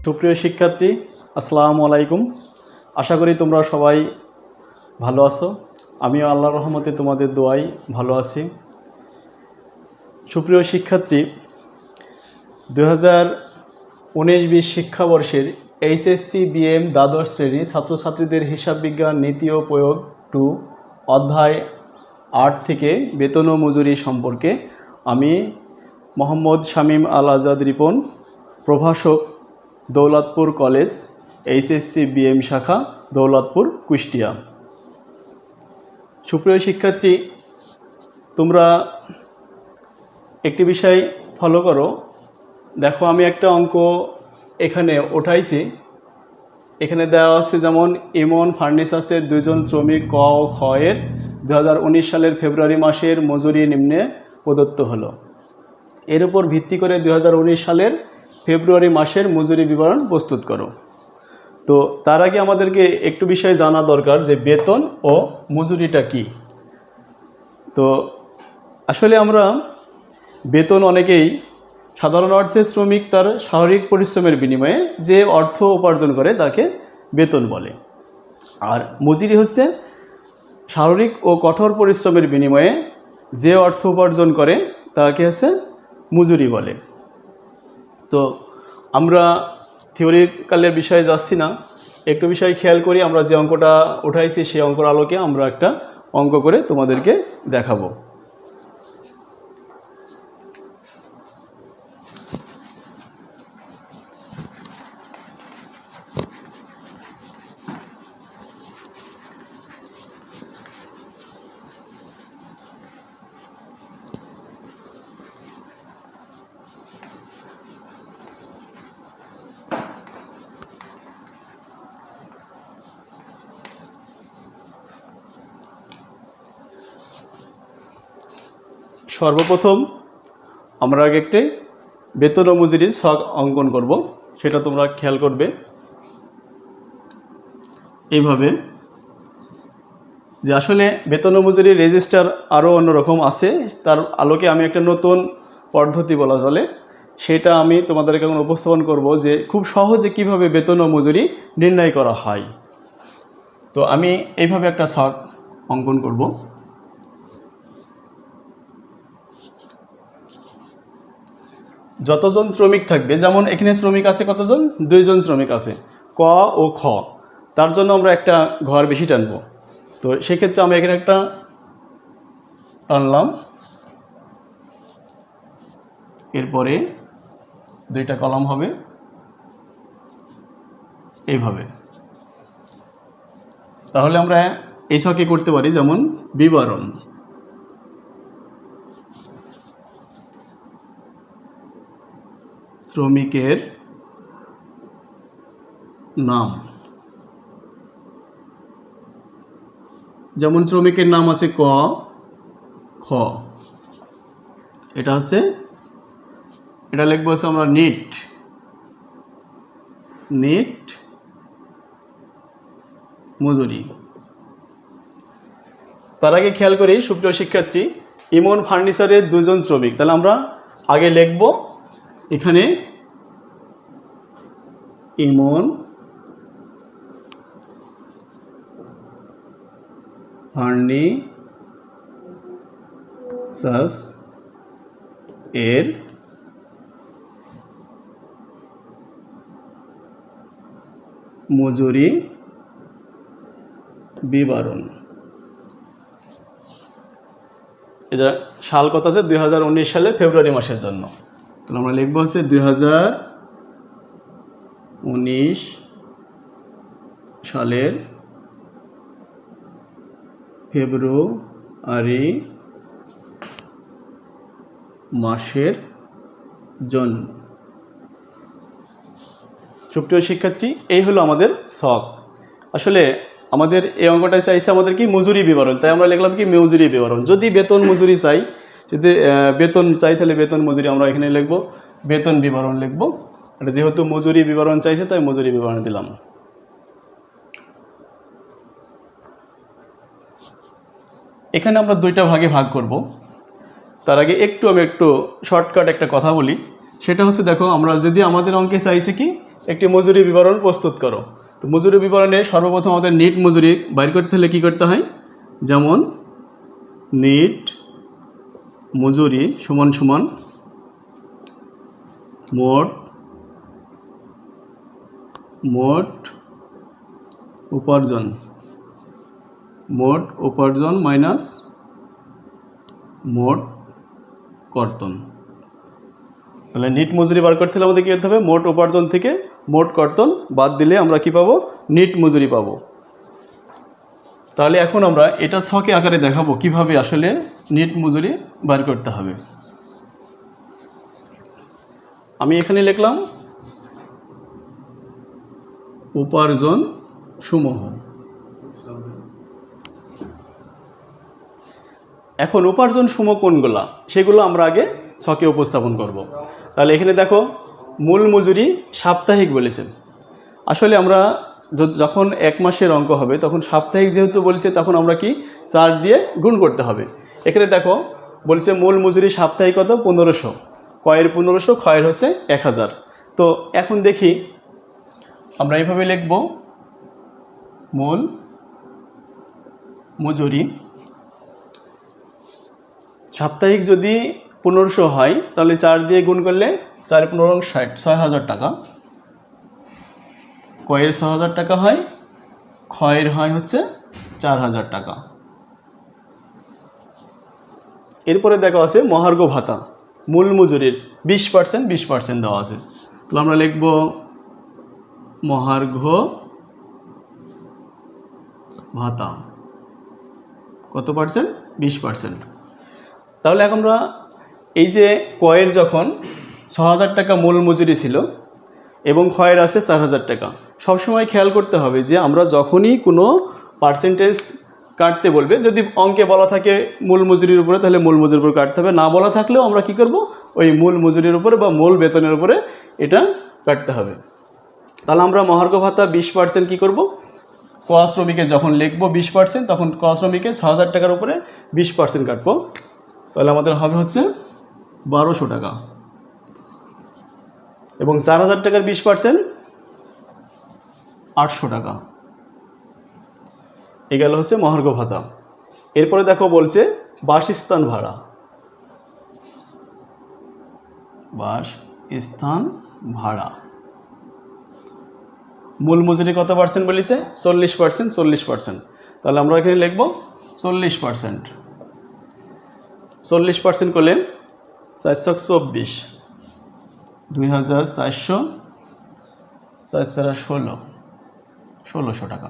সুপ্রিয় শিক্ষার্থী, আসসালামু আলাইকুম। আশা করি তোমরা সবাই ভালো আছো। আমিও আল্লাহর রহমতে তোমাদের দোয়ায় ভালো আছি। সুপ্রিয় শিক্ষার্থী, 2019-20 শিক্ষাবর্ষের এইচএসসি বিএম দ্বাদশ শ্রেণী ছাত্রছাত্রীদের হিসাব বিজ্ঞান নীতি ও প্রয়োগ 2 অধ্যায় 8 থেকে বেতন ও মজুরি সম্পর্কে আমি মোহাম্মদ শামীম আল আজাদ রিপন, প্রভাষক, দৌলতপুর কলেজ, এইচএসসি বিএম শাখা, দৌলতপুর, কুষ্টিয়া। সুপ্রিয় শিক্ষার্থী, তোমরা একটি বিষয় ফলো করো। দেখো, আমি একটা অঙ্ক এখানে উঠাইছি। এখানে দেওয়া আছে যেমন ইমন ফার্নিচার্সের 2 জন শ্রমিক ক ও খ এর 2019 সালের ফেব্রুয়ারি মাসের মজুরি নিম্নে প্রদত্ত হলো। এর উপর ভিত্তি করে 2019 সালের ফেব্রুয়ারি মাসের মজুরি বিবরণ প্রস্তুত করো। তো তার আগে আমাদেরকে একটু বিষয় জানা দরকার যে বেতন ও মজুরিটা কি। তো আসলে আমরা বেতন অনেকেই সাধারণ অর্থে শ্রমিক তার শারীরিক পরিশ্রমের বিনিময়ে যে অর্থ উপার্জন করে তাকে বেতন বলে। আর মজুরি হচ্ছে শারীরিক ও কঠোর পরিশ্রমের বিনিময়ে যে অর্থ উপার্জন করে তাকে হচ্ছে মজুরি বলে। তো আমরা থিওরিক্যালের বিষয়ে যাচ্ছি না, একটু বিষয় খেয়াল করি। আমরা যে অঙ্কটা উঠাইছি সেই অঙ্কের আলোকে আমরা একটা অঙ্ক করে তোমাদেরকে দেখাবো। সর্বপ্রথম আমরা আগে একটি বেতন ও মজুরির ছক অঙ্কন করব, সেটা তোমরা খেয়াল করবে এইভাবে যে আসলে বেতন ও মজুরির রেজিস্টার আরও অন্যরকম আছে। তার আলোকে আমি একটা নতুন পদ্ধতি বলা চলে, সেটা আমি তোমাদেরকে এখন উপস্থাপন করব যে খুব সহজে কিভাবে বেতন ও মজুরি নির্ণয় করা হয়। তো আমি এইভাবে একটা ছক অঙ্কন করব। যতজন শ্রমিক থাকবে, যেমন এখানে শ্রমিক আছে কতজন, 2 জন শ্রমিক আছে, ক ও খ, তার জন্য আমরা একটা ঘর বেশি টানব। তো সেক্ষেত্রে আমরা এখানে একটা টানলাম, এরপরে 2টা কলাম হবে এইভাবে। তাহলে আমরা এই ছকে করতে পারি যেমন বিবরণ, শ্রমিকের নাম, যেমন শ্রমিকের নাম আছে ক খ, এটা লিখবো হচ্ছে আমরা নিট মজুরি। তার আগে খেয়াল করি সুপ্রিয় শিক্ষার্থী, ইমন ফার্নিচারের 2 জন শ্রমিক, তাহলে আমরা আগে লিখব এখানে ইমন ফার্নিচার্স এর মজুরি বিবরণ। এটা সাল কত আছে, 2019 সালের ফেব্রুয়ারি মাসের জন্য। তাহলে আমরা লিখবো হচ্ছে 2019 সালের ফেব্রুয়ারি মাসের জন্য। সুপ্রিয় শিক্ষার্থী, এই হলো আমাদের ছক। আসলে আমাদের এই অঙ্কটা চাইছে আমাদের কি মজুরি বিবরণ, তাই আমরা লিখলাম কি মজুরি বিবরণ। যদি বেতন মজুরি চাই, যদি বেতন চাই তাহলে বেতন মজুরি আমরা এখানে লিখব বেতন বিবরণ লিখব। এটা যেহেতু মজুরি বিবরণ চাইছে তাই মজুরি বিবরণ দিলাম। এখানে আমরা 2টা ভাগে ভাগ করব। তার আগে আমি একটু শর্টকাট একটা কথা বলি, সেটা হচ্ছে দেখো, আমরা যদি আমাদের অঙ্কে চাইছে কি একটি মজুরি বিবরণ প্রস্তুত করো। তো মজুরি বিবরণে সর্বপ্রথম আমাদের নিট মজুরি বাইর করতে হলে কী করতে হয়, যেমন নিট মজুরি সমান সমান মোট উপার্জন মাইনাস মোট কর্তন। তাহলে নিট মজুরি বার করতে হলে আমাদের কী করতে হবে, মোট উপার্জন থেকে মোট কর্তন বাদ দিলে আমরা কি পাবো, নিট মজুরি পাবো। তাহলে এখন আমরা এটা ছকে আকারে দেখাবো কিভাবে আসলে নিট মজুরি বার করতে হবে। আমি এখানে লিখলাম উপার্জন সমূহ। এখন উপার্জন সমূহ কোনগুলা সেগুলো আমরা আগে ছকে উপস্থাপন করব। তাহলে এখানে দেখো মূল মজুরি সাপ্তাহিক বলেছেন। আসলে আমরা যখন এক মাসের অঙ্ক হবে তখন সাপ্তাহিক যেহেতু বলছে তখন আমরা কি 4 দিয়ে গুণ করতে হবে। এখানে দেখো বলছে মূল মজুরি সাপ্তাহিক কত, 1500, কয়ের 1500, ক্ষয়ের হচ্ছে 1000। তো এখন দেখি আমরা এইভাবে লিখব, মূল মজুরি সাপ্তাহিক যদি 1500 হয় তাহলে 4 দিয়ে গুণ করলে 4 15 60, 6000 টাকা। কয়ের 6000 টাকা হয়, ক্ষয়ের হয় হচ্ছে 4000 টাকা। এরপরে দেখা আছে মহার্ঘ ভাতা, মূল মজুরির 20% দেওয়া আছে। তাহলে আমরা লিখব মহার্ঘ ভাতা কত পার্সেন্ট, 20%। তাহলে এখন আমরা এই যে কয়ের যখন 6000 টাকা মূল মজুরি ছিল এবং ক্ষয়ের আছে 4000 টাকা, সবসময় খেয়াল করতে হবে যে আমরা যখনই কোনো পার্সেন্টেজ কাটতে বলবে, যদি অঙ্কে বলা থাকে মূল মজুরির উপরে তাহলে মূল মজুরির উপরে কাটতে হবে, না বলা থাকলেও আমরা কি করব, ওই মূল মজুরির উপরে বা মূল বেতনের উপরে এটা কাটতে হবে। তাহলে আমরা মহার্ঘ ভাতা 20% কী করব, ক শ্রমিকের যখন লিখব 20% তখন ক শ্রমিকের 6000 টাকার উপরে 20% কাটবো। তাহলে আমাদের হবে হচ্ছে 1200 টাকা এবং 4000 টাকার 20% 800 টাকা। এ গেল হচ্ছে মহার্ঘ ভাতা। এরপরে দেখো বলছে বাসস্থান ভাড়া, বাসস্থান ভাড়া মূল মজুরি কত পার্সেন্ট বলেছে, 40%। তাহলে আমরা এখানে লিখব 40%। 40% করলে 424, 2400, 416, 1600 টাকা।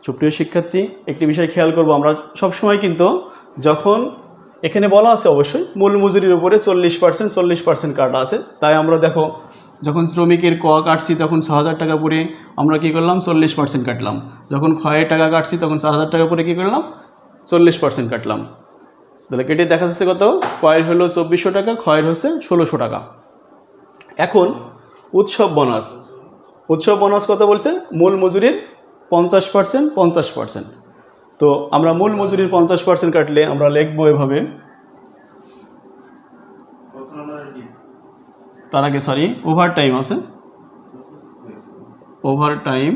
সুপ্রিয় শিক্ষার্থী, একটি বিষয় খেয়াল করব, আমরা সবসময় কিন্তু যখন এখানে বলা আছে অবশ্যই মূল মজুরির উপরে 40% কাটা আছে, তাই আমরা দেখো যখন শ্রমিকের ক কাটছি তখন 6000 টাকা পরে আমরা কী করলাম, 40% কাটলাম। যখন ক্ষয়ের টাকা কাটছি তখন 4000 টাকা পরে কী করলাম, 40% কাটলাম। তাহলে কেটে দেখা যাচ্ছে কত, কয়ের হলো 2400 টাকা, ক্ষয়ের হচ্ছে 1600 টাকা। এখন উৎসব বোনাস কত বলছে, মূল মজুরির 50%। তো আমরা মূল মজুরির 50% কাটলে আমরা লিখবো এভাবে, তার আগে ওভারটাইম আছে, ওভারটাইম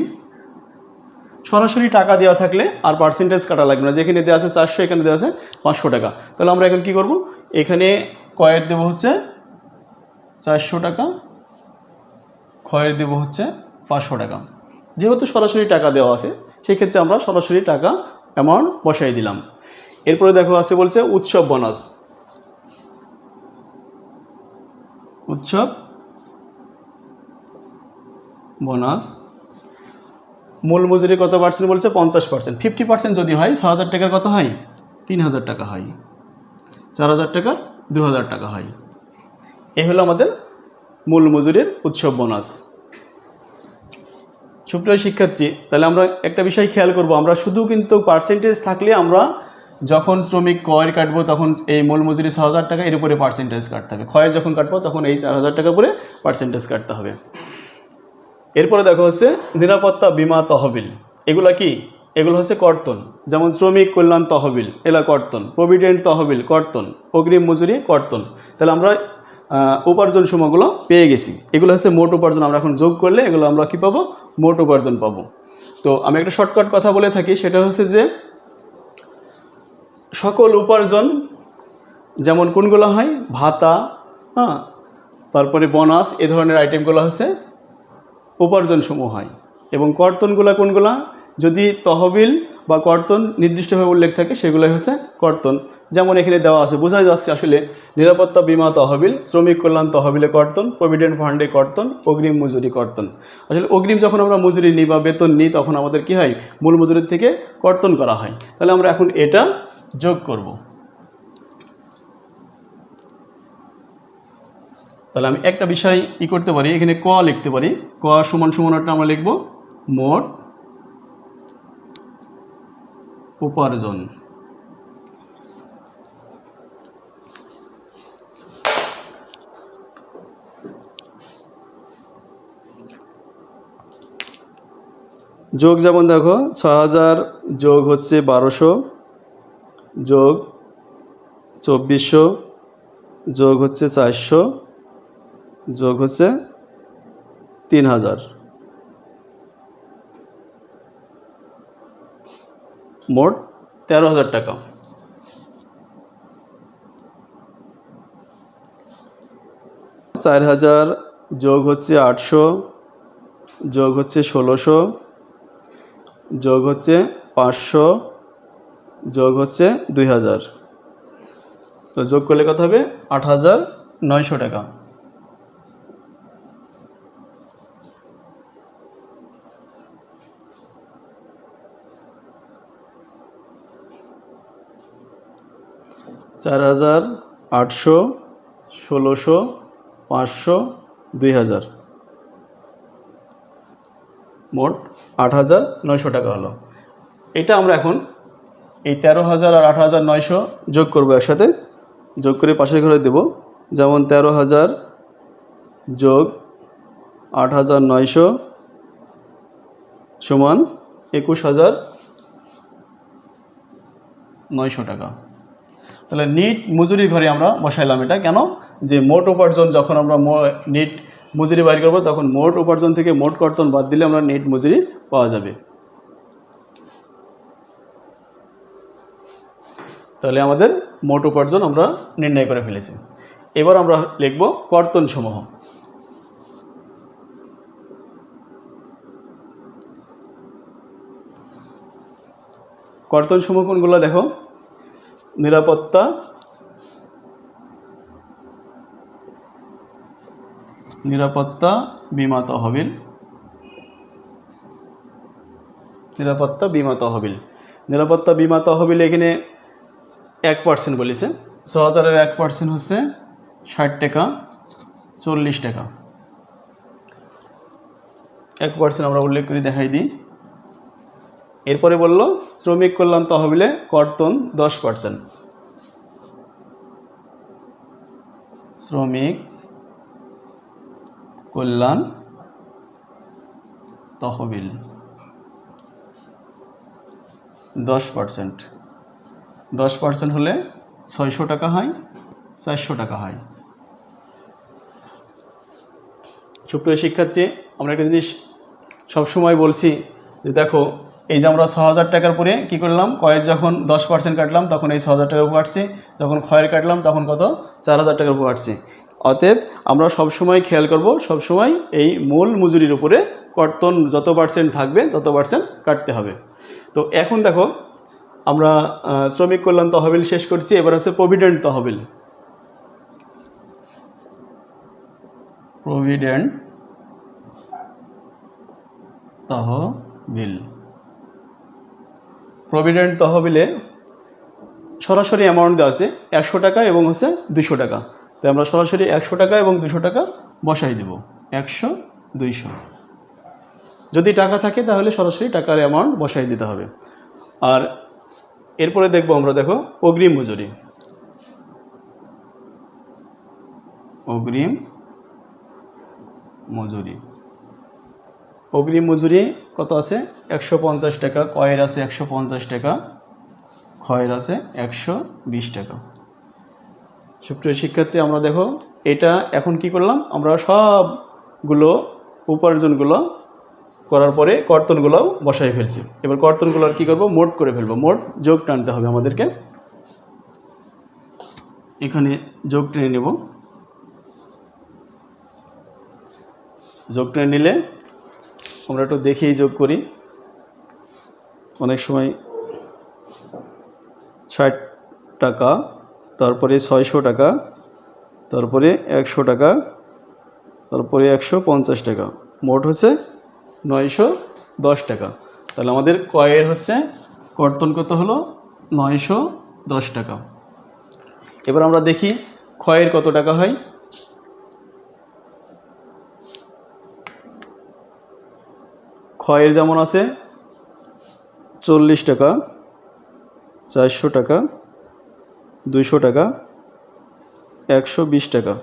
সরাসরি টাকা দেওয়া থাকলে আর পার্সেন্টেজ কাটা লাগবে না, যেখানে দেওয়া আছে 400 এখানে দেওয়া আছে 500 টাকা। তাহলে আমরা এখন কি করব, এখানে কয়ের দেবো হচ্ছে 400 টাকা, ক্ষয়ের দেবো হচ্ছে 500 টাকা। যেহেতু সরাসরি টাকা দেওয়া আছে সেক্ষেত্রে আমরা সরাসরি টাকা অ্যামাউন্ট বসাই দিলাম। এরপরে দেখো আছে বলছে উৎসব বোনাস মূল মজুরি কত পার্সেন্ট বলছে, 50%। 50% যদি হয় 6000 টাকার কত হয়, 3000 টাকা হয়, 4000 টাকার 2000 টাকা হয়। এই হলো আমাদের মূল মজুরির উৎসব বোনাস। সুপ্রিয় শিক্ষার্থী, তাহলে আমরা একটা বিষয় খেয়াল করব, আমরা শুধু কিন্তু পার্সেন্টেজ থাকলে আমরা যখন শ্রমিক কয়ের কাটবো তখন এই মূল মজুরি 6000 টাকা, এর উপরে পার্সেন্টেজ কাটতে হবে। ক্ষয়ের যখন কাটবো তখন এই 4000 টাকার উপরে পার্সেন্টেজ কাটতে হবে। এরপরে দেখো হচ্ছে নিরাপত্তা বীমা তহবিল, এগুলা কি, এগুলো হচ্ছে কর্তন। যেমন শ্রমিক কল্যাণ তহবিল, এলা কর্তন, প্রভিডেন্ট তহবিল কর্তন, অগ্রিম মজুরি কর্তন। তাহলে আমরা উপার্জন সময়গুলো পেয়ে গেছি। এগুলো হচ্ছে মোট উপার্জন। আমরা এখন যোগ করলে এগুলো আমরা কী পাবো? মোট উপার্জন পাবো। তো আমি একটা শর্টকাট কথা বলে থাকি, সেটা হচ্ছে যে সকল উপার্জন যেমন কোনগুলো হয়, ভাতা, হ্যাঁ, তারপরে বোনাস, এ ধরনের আইটেমগুলো হচ্ছে উপার্জন সমূহ হয়। এবং কর্তনগুলো কোনগুলা? যদি তহবিল বা কর্তন নির্দিষ্টভাবে উল্লেখ থাকে সেগুলোই হচ্ছে কর্তন। যেমন এখানে দেওয়া আছে, বোঝা যাচ্ছে আসলে নিরাপত্তা বীমা তহবিল, শ্রমিক কল্যাণ তহবিলে কর্তন, প্রভিডেন্ট ফান্ডে কর্তন, অগ্রিম মজুরি কর্তন। আসলে অগ্রিম যখন আমরা মজুরি নিই বা বেতন নিই তখন আমাদের কি হয়? মূল মজুরির থেকে কর্তন করা হয়। তাহলে আমরা এখন এটা যোগ করব। তাহলে আমি একটা বিষয় করতে পারি, এখানে ক লিখতে পারি। ক সমান সমানটা আমরা লিখব মোট উপার্জন। যোগ যেমন দেখো ৬০০০ যোগ হচ্ছে ১২০০ যোগ ২৪০০ যোগ হচ্ছে ৪০০ যোগ হচ্ছে ৩০০০, মোট ১৩,০০০ টাকা। চার হাজার যোগ হচ্ছে ৮০০ যোগ হচ্ছে ১৬০০ যোগ হচ্ছে ৫০০ যোগ হচ্ছে ২০০০। তো যোগ করলে কত হবে? ৮,৯০০ টাকা। চার হাজার, ৮০০, ১৬০০, ৫০০, ২০০০, মোট ৮,৯০০ টাকা হলো। এটা আমরা এখন এই ১৩,০০০ আর ৮,৯০০ যোগ করবো একসাথে। যোগ করে পাশের ঘরে দেব। যেমন ১৩,০০০ যোগ ৮,৯০০ সমান ২১,৯০০ টাকা। তাহলে নিট মজুরির ঘরে আমরা বসাইলাম এটা। কেন? যে মোট উপার্জন যখন আমরা নিট মজুরি বাইর করবো তখন মোট উপার্জন থেকে মোট কর্তন বাদ দিলে আমরা নিট মজুরি পাওয়া যাবে। তাহলে আমাদের মোট উপার্জন আমরা নির্ণয় করে ফেলেছি। এবার আমরা লিখব কর্তন সমূহ। কর্তন সমূহ কোনগুলো দেখো? নিরাপত্তা বীমা তহবিল, নিরাপত্তা বীমা তহবিল। নিরাপত্তা বীমা তহবিল এখানে 1% বলেছে। ৬০০০-এর 1% হচ্ছে ৬০ টাকা, ৪০ টাকা। 1% আমরা উল্লেখ করে দেখাই দিই। এরপরে বলল শ্রমিক কল্যাণ তহবিলে কর্তন 10%। শ্রমিক কল্যাণ তহবিল 10%। 10% হলে ৬০০ টাকা হয়, ৪০০ টাকা হয়। সুপ্রিয় শিক্ষার্থী, আমরা একটা জিনিস সবসময় বলছি যে দেখো, এই যে আমরা ৬০০০ টাকার পরে কী করলাম? কয়ের যখন 10% কাটলাম তখন এই ৬০০০ টাকার উপর কাটছি, যখন ক্ষয়ের কাটলাম তখন কত? ৪০০০ টাকার উপর কাটছি। অতএব আমরা সবসময় খেয়াল করব, সবসময় এই মূল মজুরির উপরে কর্তন যত % থাকবে তত % কাটতে হবে। তো এখন দেখো, আমরা শ্রমিক কল্যাণ তহবিল শেষ করছি। এবার আছে প্রভিডেন্ট তহবিল। প্রভিডেন্ট তহবিল। প্রভিডেন্ট তহবিলে সরাসরি অ্যামাউন্ট দেওয়া আছে ১০০ টাকা এবং হচ্ছে ২০০ টাকা। তো আমরা সরাসরি ১০০ টাকা এবং ২০০ টাকা বসাই দেব। ১০০, ২০০। যদি টাকা থাকে তাহলে সরাসরি টাকার অ্যামাউন্ট বসাই দিতে হবে। আর এরপরে দেখব আমরা, দেখো অগ্রিম মজুরি। অগ্রিম মজুরি। অগ্রিম মজুরি কত আছে? ১৫০ টাকা। কয়ের আছে ১৫০ টাকা, ক্ষয়ের আছে ১২০ টাকা। সুপ্রিয় শিক্ষার্থী, আমরা দেখো এটা এখন কি করলাম, আমরা সবগুলো উপার্জনগুলো করার পরে কর্তনগুলোও বসাই ফেলছি। এবার কর্তনগুলো আর কী করবো, মোট করে ফেলবো। মোট যোগ টানতে হবে আমাদেরকে। এখানে যোগ টেনে নেব। যোগ টেনে নিলে আমরা একটু দেখেই যোগ করি। অনেক সময় 60 টাকা, তারপরে 600 টাকা, তারপরে 100 টাকা, তারপরে 150 টাকা, মোট হচ্ছে 910 টাকা। তাহলে আমাদের ক্রয়ের হচ্ছে কর্তন কত হলো, 910 টাকা। এবার আমরা দেখি ক্ষয়ের কত টাকা হয়। ক্ষয়ের যেমন আছে 40 টাকা, 400 টাকা, 200 টাকা, 120 টাকা,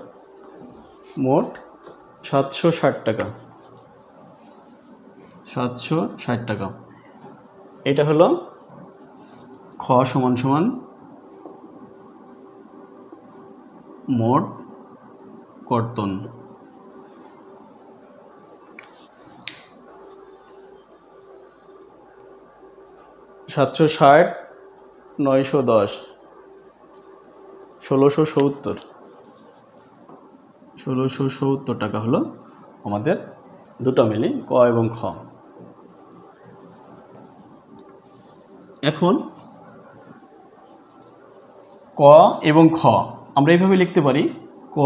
মোট 760 টাকা। 760 টাকা। এটা হলো খ সমান সমান মোট কর্তন। সাতশো 910, 1670 টাকা হলো আমাদের দুটো মিলি ক এবং খ। এখন ক এবং খ আমরা এইভাবে লিখতে পারি, ক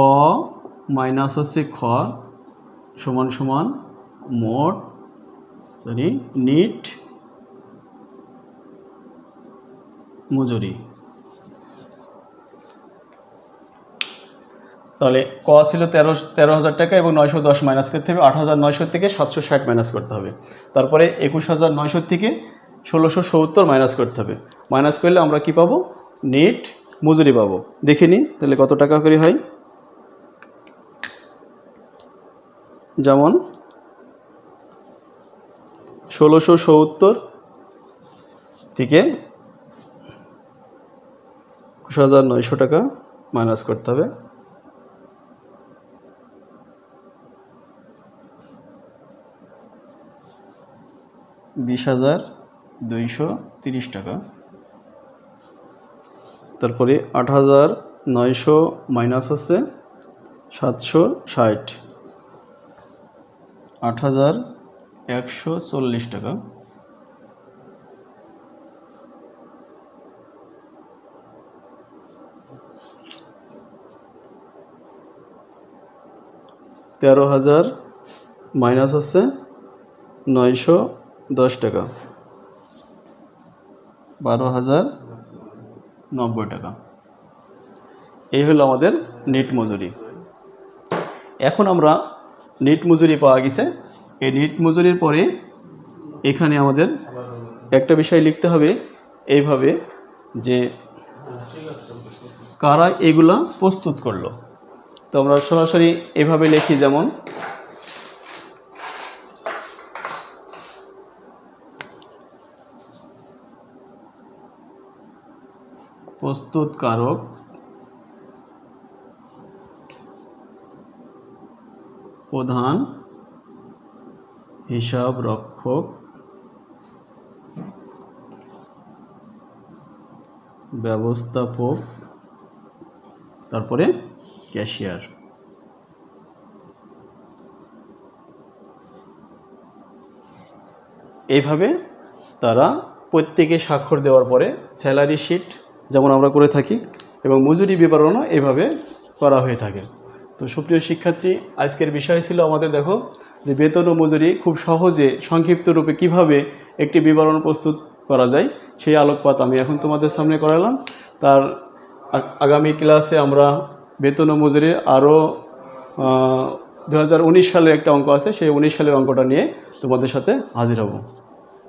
মাইনাস হচ্ছে খ সমান সমান মোট নিট মজুরি। তাহলে ক ছিল 13,000 টাকা এবং 910 মাইনাস করতে হবে। 8,900 থেকে 760 মাইনাস করতে হবে। তারপরে 21,900 থেকে 1670 মাইনাস করতে হবে। মাইনাস করলে আমরা কি পাবো, নেট মজুরি পাবো। দেখে নিই তাহলে কত টাকা করে হয়। যেমন 1670 থেকে 21,900 টাকা মাইনাস করতে হবে। $20,230 টাকা। তারপরে 8,900 মাইনাস হচ্ছে 760, 8,140 টাকা। $13,000 মাইনাস হচ্ছে 910 টাকা, 12,090 টাকা। এই হলো আমাদের নেট মজুরি। এখন আমরা নেট মজুরি পাওয়া গেছে। এই নেট মজুরির পরে এখানে আমাদের একটা বিষয় লিখতে হবে এইভাবে যে কারা এগুলা প্রস্তুত করলো। তো আমরা সরাসরি এভাবে লিখি, যেমন প্রস্তুতকারক, প্রধান হিসাব রক্ষক, ব্যবস্থাপক, তারপরে ক্যাশিয়ার। এইভাবে তারা প্রত্যেকে স্বাক্ষর দেওয়ার পরে স্যালারি শিট যেমন আমরা করে থাকি এবং মজুরি বিবরণও এইভাবে করা হয়ে থাকে। তো সুপ্রিয় শিক্ষার্থী, আজকের বিষয় ছিল আমাদের দেখো যে বেতন ও মজুরি খুব সহজে সংক্ষিপ্ত রূপে কিভাবে একটি বিবরণ প্রস্তুত করা যায় সেই আলোকপাত আমি এখন তোমাদের সামনে করালাম। তার আগামী ক্লাসে আমরা বেতন ও মজুরি আরও 2019 সালের একটা অঙ্ক আছে, সেই 19 সালের অঙ্কটা নিয়ে তোমাদের সাথে হাজির হব।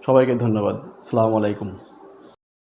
সবাইকে ধন্যবাদ। আসসালামু আলাইকুম।